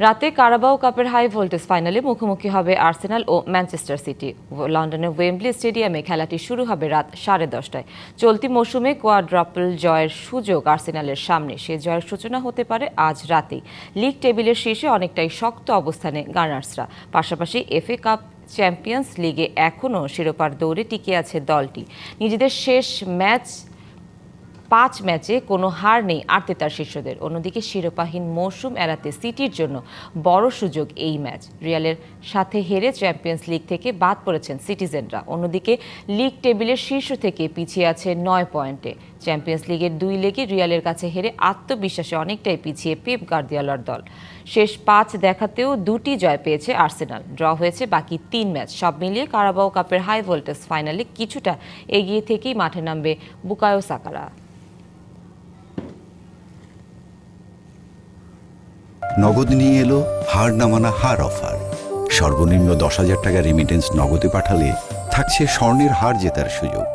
রাতে কারাবাও কাপের high voltage ফাইনালে মুখোমুখি হবে আর্সেনাল ও ম্যানচেস্টার সিটি। লন্ডনের ওয়েম্বলি স্টেডিয়ামে খেলাটি শুরু হবে রাত 10:30টায়। চলতি মৌসুমে কোয়াড্রাপল জয়ের সুযোগ আর্সেনালের সামনে, সে জয়ের সূচনা হতে পারে আজ রাতেই। লিগ টেবিলের শীর্ষে অনেকটাই শক্ত অবস্থানে গানার্সরা। পাশাপাশি এফএ কাপ, চ্যাম্পিয়ন্স লিগে এখনও শিরোপার দৌড়ে টিকে আছে দলটি। নিজেদের শেষ 5 ম্যাচে কোনো হার নেই আর্তেতার শিষ্যদের। অন্যদিকে শিরোপাহীন মৌসুম এড়াতে সিটির জন্য বড় সুযোগ এই ম্যাচ। রিয়ালের সাথে হেরে চ্যাম্পিয়ন্স লিগ থেকে বাদ পড়েছেন সিটিজেনরা। অন্যদিকে লিগ টেবিলের শীর্ষ থেকে পিছিয়ে আছে 9 পয়েন্টে। চ্যাম্পিয়ন্স লিগের 2 লেগে রিয়ালের কাছে হেরে আত্মবিশ্বাসে অনেকটাই পিছিয়ে পেপ গার্দিওলার দল। শেষ 5 দেখাতেও 2টি জয় পেয়েছে আর্সেনাল, ড্র হয়েছে বাকি 3 ম্যাচ। সব মিলিয়ে কারাবাও কাপের হাই ভোল্টেজ ফাইনালে কিছুটা এগিয়ে থেকেই মাঠে নামবে বুকায়ো সাকারা। নগদ নিয়ে এলো হার না মানা হার অফার। সর্বনিম্ন 10,000 টাকা রেমিটেন্স নগদে পাঠালে থাকছে স্বর্ণের হার জেতার সুযোগ।